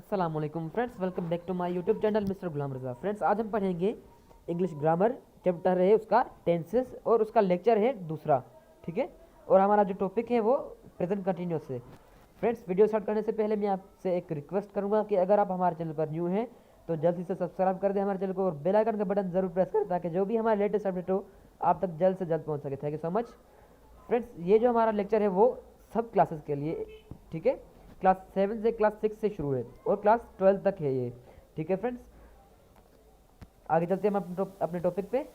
अस्सलाम वालेकुम friends, welcome back to my YouTube channel mister Ghulam Raza. Friends, आज हम पढ़ेंगे इंग्लिश ग्रामर। चैप्टर है उसका टेंसेस और उसका लेक्चर है दूसरा। ठीक है, और हमारा जो टॉपिक है वो प्रेजेंट कंटिन्यूस है। फ्रेंड्स, वीडियो स्टार्ट करने से पहले मैं आपसे एक रिक्वेस्ट करूंगा कि अगर आप हमारे चैनल पर न्यू हैं तो जल्दी से सब्सक्राइब कर दें हमारे चैनल को और बेल आइकन का बटन जरूर प्रेस करें ताकि जो भी हमारा लेटेस्ट अपडेट हो आप तक जल्द से जल्द पहुँच सके। Thank you so much. Friends, ये जो हमारा लेक्चर है वो सब क्लासेस के लिए, ठीक है, क्लास 7 से क्लास 6 से शुरू है और क्लास 12 तक है ये। ठीक है फ्रेंड्स, आगे चलते हैं हम अपने टॉपिक पे।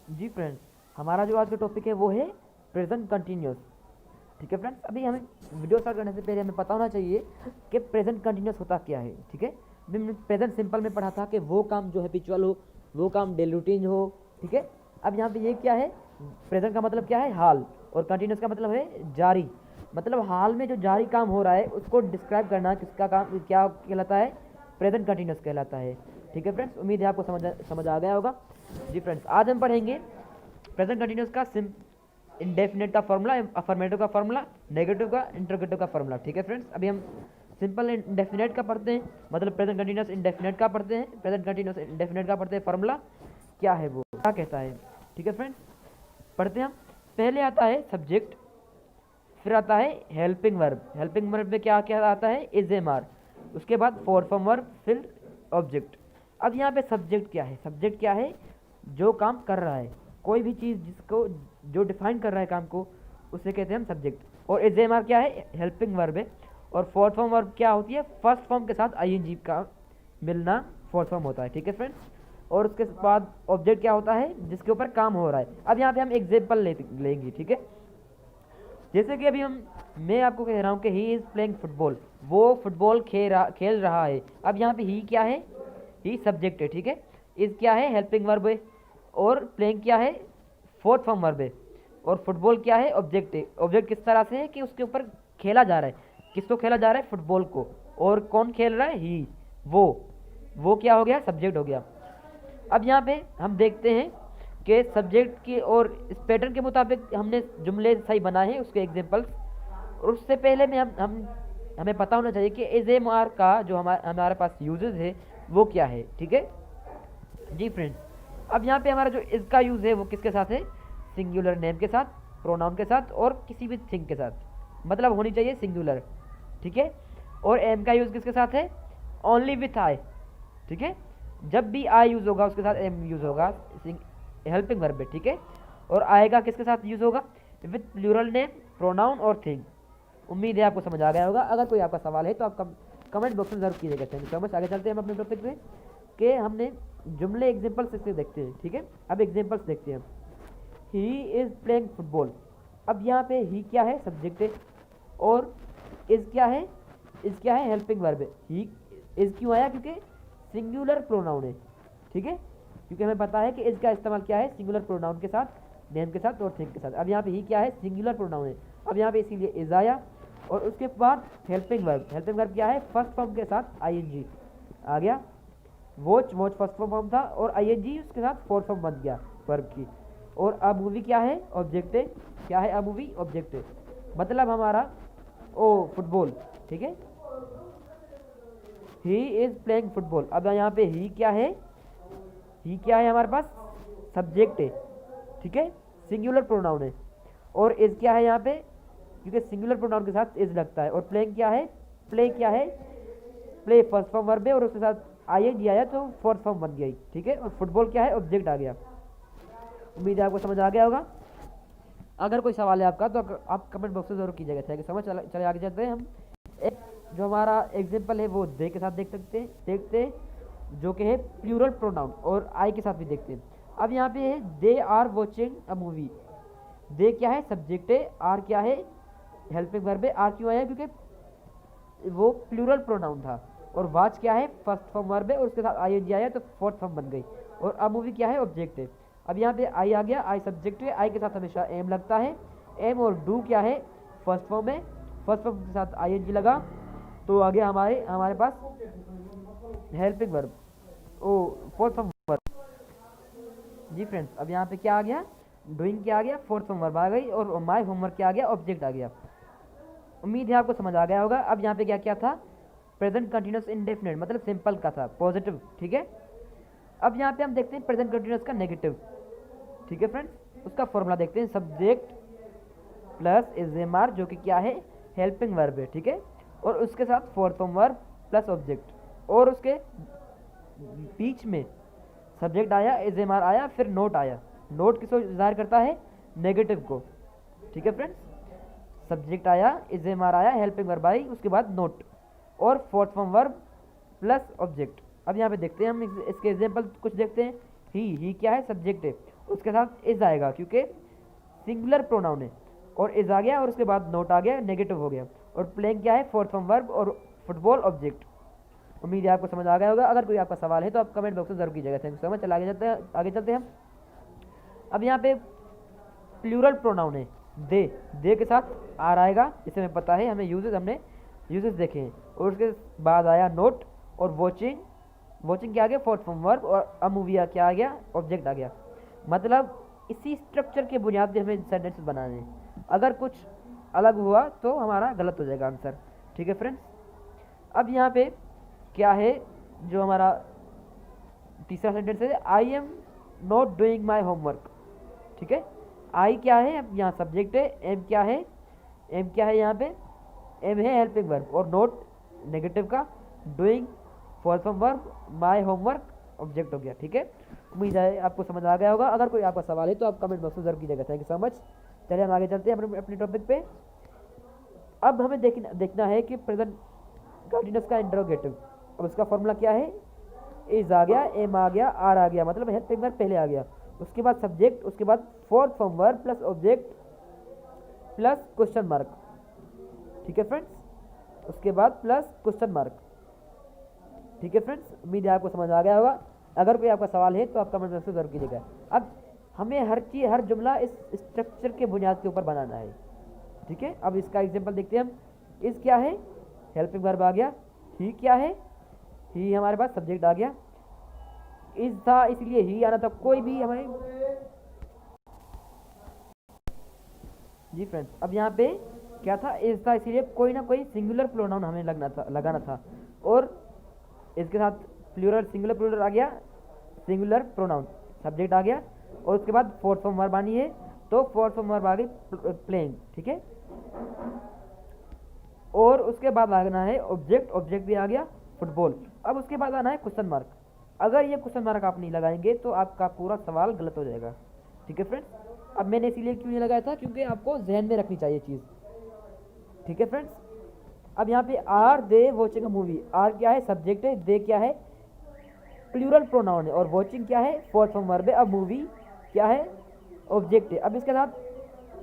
जी फ्रेंड्स, हमारा जो आज का टॉपिक है वो है प्रेजेंट कंटिन्यूस। ठीक है फ्रेंड्स, अभी हमें वीडियो स्टार्ट करने से पहले हमें पता होना चाहिए कि प्रेजेंट कंटिन्यूस होता क्या है। ठीक है, हमने प्रेजेंट सिंपल में पढ़ा था कि वो काम जो हैबिचुअल हो, वो काम डेली रूटीन हो। ठीक है, अब यहाँ पे ये क्या है, प्रेजेंट का मतलब क्या है, हाल, और कंटिन्यूस का मतलब है जारी। मतलब हाल में जो जारी काम हो रहा है उसको डिस्क्राइब करना किसका काम क्या कहलाता है, प्रेजेंट कंटिन्यूस कहलाता है। ठीक है फ्रेंड्स, उम्मीद है आपको समझ आ गया होगा। जी फ्रेंड्स, आज हम पढ़ेंगे प्रेजेंट कंटिन्यूस का इंडेफिनेट का फॉर्मूला, अफर्मेटिव का फॉर्मूला, नेगेटिव का, इंटरोगेटिव का फॉर्मूला। ठीक है फ्रेंड्स, अभी हम सिंपल इंडेफिनेट का पढ़ते हैं, मतलब प्रेजेंट कंटिन्यूस इंडेफिनेट का पढ़ते हैं। प्रेजेंट कंटिन्यूस इंडेफिनेट का पढ़ते हैं, फॉर्मूला क्या है, वो क्या कहता है। ठीक है फ्रेंड्स, पढ़ते हैं हम। पहले आता है सब्जेक्ट, फिर आता है हेल्पिंग वर्ब। हेल्पिंग वर्ब में क्या क्या आता है, इज एम आर, उसके बाद फोर फॉर्म वर्ब, फिर ऑब्जेक्ट। अब यहाँ पे सब्जेक्ट क्या है, सब्जेक्ट क्या है, जो काम कर रहा है, कोई भी चीज़ जिसको जो डिफाइन कर रहा है काम को, उसे कहते हैं हम सब्जेक्ट। और इज एम आर क्या है, हेल्पिंग वर्ब है। और फोर्थ फॉर्म वर्ब क्या होती है, फर्स्ट फॉर्म के साथ आईएनजी का मिलना फोर्थ फॉर्म होता है। ठीक है फ्रेंड्स, और उसके बाद ऑब्जेक्ट क्या होता है, जिसके ऊपर काम हो रहा है। अब यहाँ पे हम एग्जाम्पल लेंगे। ठीक है, जैसे कि अभी मैं आपको कह रहा हूँ कि ही इज़ प्लेइंग फुटबॉल, वो फुटबॉल खेल रहा है। अब यहाँ पे ही क्या है, ही सब्जेक्ट है। ठीक है, इज़ क्या है, हेल्पिंग वर्ब है, और प्लेइंग क्या है, फोर्थ फॉर्म वर्ब है, और फुटबॉल क्या है, ऑब्जेक्ट है। ऑब्जेक्ट किस तरह से है कि उसके ऊपर खेला जा रहा है, किसको खेला जा रहा है, फुटबॉल को, और कौन खेल रहा है, ही, वो क्या हो गया, सब्जेक्ट हो गया। अब यहाँ पे हम देखते हैं कि सब्जेक्ट की और इस पैटर्न के मुताबिक हमने जुमले सही बनाए हैं, उसके एग्जांपल्स। और उससे पहले में हमें पता होना चाहिए कि एज एम आर का जो हमारे पास यूजेस है वो क्या है। ठीक है जी फ्रेंड्स, अब यहाँ पे हमारा जो इसका यूज़ है वो किसके साथ है, सिंगुलर नेम के साथ, प्रोनाउन के साथ, और किसी भी थिंग के साथ, मतलब होनी चाहिए सिंगुलर। ठीक है, और एम का यूज़ किसके साथ है, ओनली विथ आई। ठीक है, जब भी आई यूज़ होगा उसके साथ एम यूज़ होगा, हेल्पिंग वर्ब है। ठीक है, और आएगा किसके साथ यूज़ होगा, विथ प्लूरल नेम, प्रोनाउन और थिंग। उम्मीद है आपको समझ आ गया होगा। अगर कोई आपका सवाल है तो आप कमेंट बॉक्स में जरूर कीजिएगा। Thank you so much. आगे चलते हैं हम अपने टॉपिक पे कि हमने जुमले एग्जाम्पल्स से देखते हैं। ठीक है, अब एग्जाम्पल्स देखते हैं। He is playing football. अब यहाँ पे ही क्या है, सब्जेक्ट है, और इज़ क्या है, हेल्पिंग वर्ब है। ही इज़ क्यों आया, क्योंकि सिंगुलर प्रोनाउन है। ठीक है, क्योंकि हमें पता है कि इसका इस्तेमाल क्या है, सिंगुलर प्रोनाउन के साथ, नेम के साथ और थिंग के साथ। अब यहाँ पे ही क्या है, सिंगुलर प्रोनाउन है। अब यहाँ पे इसीलिए इज आया, और उसके बाद हेल्पिंग वर्ब। हेल्पिंग वर्ब क्या है, फर्स्ट फॉर्म के साथ आईएनजी आ गया। वॉच फर्स्ट फॉर्म था, और आईएनजी उसके साथ फोर्थ फॉर्म बन गया वर्ब की। और अ मूवी क्या है, ऑब्जेक्ट है। क्या है, अ मूवी ऑब्जेक्ट है, मतलब हमारा ओ फुटबॉल। ठीक है, ही इज प्लेइंग फुटबॉल। अब यहाँ पे ही क्या है, हमारे पास सब्जेक्ट है। ठीक है, सिंगुलर प्रोनाउन है, और इज क्या है यहाँ पे, क्योंकि सिंगुलर प्रोनाउन के साथ इज लगता है। और प्लेइंग क्या है, प्ले फर्स्ट फॉर्म वर्ब है, और उसके साथ आईएनजी आया तो फोर्थ फॉर्म बन गई। ठीक है, और फुटबॉल क्या है, ऑब्जेक्ट आ गया। उम्मीद है आपको समझ आ गया होगा। अगर कोई सवाल है आपका तो आप कमेंट बॉक्स में जरूर कीजिएगा। ठीक है, समझ चले आगे चलते हैं हम। एक जो हमारा एग्जाम्पल है वो दे के साथ देखते हैं जो कि है प्लूरल प्रोनाउन, और आई के साथ भी देखते हैं। अब यहाँ पे है they are watching a movie. They क्या है, सब्जेक्ट है, आर क्या है, हेल्पिंग वर्ब है। आर क्यों आया, क्योंकि वो प्लूरल प्रोनाउन था। और वाच क्या है, फर्स्ट फॉर्म वर्ब है, और उसके साथ आईएनजी आया तो फोर्थ फॉर्म बन गई। और अ मूवी क्या है, ऑब्जेक्ट है। अब यहाँ पे आई आ गया, आई सब्जेक्ट है, आई के साथ हमेशा एम लगता है। एम और डू क्या है, फर्स्ट फॉर्म है, फर्स्ट फॉर्म के साथ आईएनजी लगा तो आ गया हमारे पास हेल्पिंग वर्ब, ओ फोर्थ फॉर्म वर्ब। जी फ्रेंड्स, अब यहाँ पे क्या आ गया, डूइंग क्या आ गया, फोर्थ फॉर्म वर्ब आ गई, और माई होमवर्क क्या आ गया, ऑब्जेक्ट आ गया। उम्मीद है आपको समझ आ गया होगा। अब यहाँ पे क्या क्या था, प्रेजेंट कंटिन्यूस इंडेफिनिट मतलब सिंपल का था, पॉजिटिव, ठीक है। अब यहाँ पे हम देखते हैं प्रेजेंट कंटिन्यूस का नेगेटिव, ठीक है फ्रेंड्स। उसका फॉर्मूला देखते हैं, सब्जेक्ट प्लस एजेमार जो कि क्या है, हेल्पिंग वर्ब है, ठीक है, और उसके साथ fourth form verb plus object, और उसके बीच में सब्जेक्ट आया, एजेमार आया, फिर नोट आया। नोट किसको ज़ाहिर करता है, नेगेटिव को, ठीक है फ्रेंड्स। सब्जेक्ट आया, एजेमार आया, हेल्पिंग वर्ब आई, उसके बाद नोट और fourth form verb plus object. अब यहाँ पे देखते हैं हम इसके एग्जाम्पल कुछ देखते हैं। ही क्या है, सब्जेक्ट है, उसके साथ इज आएगा क्योंकि सिंगुलर प्रोनाउन है, और इज आ गया, और उसके बाद नोट आ गया, नेगेटिव हो गया। और प्लेइंग क्या है, फोर्थ फॉर्म वर्ब, और फुटबॉल ऑब्जेक्ट। उम्मीद है आपको समझ आ गया होगा। अगर कोई आपका सवाल है तो आप कमेंट बॉक्स में जरूर कीजिएगा। Thank you so much. चल आगे चलते हैं हम। अब यहाँ पे प्लूरल प्रोनाउन है, दे के साथ आर आएगा, इसे हमें पता है, हमने यूजेस देखे हैं। और उसके बाद आया नोट और वॉचिंग क्या आ गया, फोर्थ फॉर्म वर्ब, और अ मूवी क्या आ गया, ऑब्जेक्ट आ गया। मतलब इसी स्ट्रक्चर के बुनियाद पे हमें सेंटेंस बनाने हैं। अगर कुछ अलग हुआ तो हमारा गलत हो जाएगा आंसर, ठीक है फ्रेंड्स। अब यहाँ पे क्या है, जो हमारा तीसरा सेंटेंस है, I am not doing my homework, ठीक है। आई क्या है, अब यहाँ सब्जेक्ट है, एम क्या है यहाँ पे, एम है हेल्पिंग वर्ब, और नोट नेगेटिव का, doing fourth form verb, my homework object हो गया, ठीक है। उम्मीद है आपको समझ आ गया होगा। अगर कोई आपका सवाल है तो आप कमेंट बॉक्स में जरूर कीजिएगा। Thank you so much. चलिए हम आगे चलते हैं अपने टॉपिक पे। अब हमें देखना है कि प्रेजेंट कंटिन्यूस का इंटरोगेटिव। अब उसका फॉर्मूला क्या है, इज आ गया, एम आ गया, आर आ गया, मतलब हेल्पिंग वर्ब पहले आ गया, उसके बाद सब्जेक्ट, उसके बाद fourth form verb plus object plus question mark, ठीक है फ्रेंड्स। उसके बाद प्लस क्वेश्चन मार्क, ठीक है फ्रेंड्स। उम्मीद है आपको समझ आ गया होगा। अगर कोई आपका सवाल है तो आप कमेंट बॉक्स में जरूर कीजिएगा। अब हमें हर जुमला इस स्ट्रक्चर के बुनियाद के ऊपर बनाना है, ठीक है। अब इसका एग्जांपल देखते हैं हम। इस क्या है, हेल्पिंग वर्ब आ गया। ही क्या है, ही हमारे पास सब्जेक्ट आ गया। इज था इसलिए ही आना था, कोई भी हमें, जी फ्रेंड्स। अब यहाँ पे क्या था, इज था इसलिए कोई ना कोई सिंगुलर प्रोनाउन हमें लगाना था, और इसके साथ प्लूरल, सिंगुलर प्लूरल आ गया, सिंगुलर प्रोनाउन, सब्जेक्ट आ गया, और उसके बाद फोर्थ फॉर्म वर्ब आनी है, तो फोर्थ फॉर्म वर्ब आ गई प्लेइंग, ठीक है। और उसके बाद आना है ऑब्जेक्ट भी आ गया, फुटबॉल। अब उसके बाद आना है क्वेश्चन मार्क। अगर ये क्वेश्चन मार्क आप नहीं लगाएंगे तो आपका पूरा सवाल गलत हो जाएगा, ठीक है फ्रेंड्स। अब मैंने इसीलिए क्यों नहीं लगाया था, क्योंकि आपको जहन में रखनी चाहिए चीज़, ठीक है फ्रेंड्स। अब यहाँ पे are they watching a movie, are क्या है, सब्जेक्ट है, दे क्या है, प्लूरल प्रोनाउन है, और वॉचिंग क्या है, फोर्थ फॉर्म वर्ब है। अब मूवी क्या है, ऑब्जेक्ट है। अब इसके साथ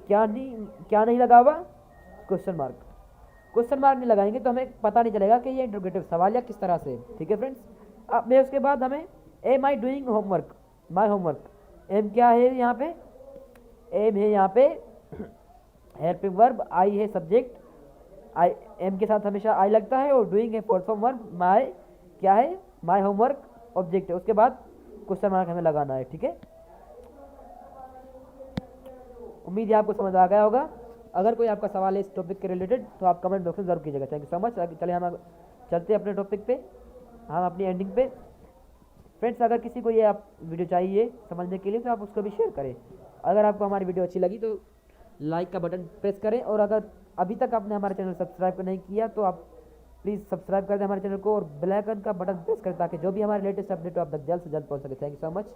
क्या नहीं लगा हुआ, क्वेश्चन मार्क नहीं लगाएंगे तो हमें पता नहीं चलेगा कि ये इंटरोगेटिव सवाल या किस तरह से, ठीक है फ्रेंड्स। अब मैं उसके बाद हमें am I doing homework, my homework, am क्या है यहाँ पे, एम है यहाँ पे हेल्पिंग वर्ब, आई है सब्जेक्ट, आई एम के साथ हमेशा आई लगता है, और डूइंग है फोर्थ फॉर्म वर्ब, माई क्या है, माई होमवर्क ऑब्जेक्ट है। उसके बाद क्वेश्चन मार्क हमें लगाना है, ठीक है। उम्मीद है आपको समझ आ गया होगा। अगर कोई आपका सवाल है इस टॉपिक के रिलेटेड तो आप कमेंट बॉक्स में जरूर कीजिएगा। Thank you so much. चलिए हम चलते हैं अपने टॉपिक पे, हम अपनी एंडिंग पे। फ्रेंड्स, अगर किसी को ये आप वीडियो चाहिए समझने के लिए तो आप उसको भी शेयर करें। अगर आपको हमारी वीडियो अच्छी लगी तो लाइक का बटन प्रेस करें, और अगर अभी तक आपने हमारे चैनल सब्सक्राइब नहीं किया तो आप प्लीज़ सब्सक्राइब कर दें हमारे चैनल को, और बेल आइकन का बटन प्रेस करें ताकि जो भी हमारे लेटेस्ट अपडेट हो आप तक जल्द से जल्द पहुँच सके। Thank you so much.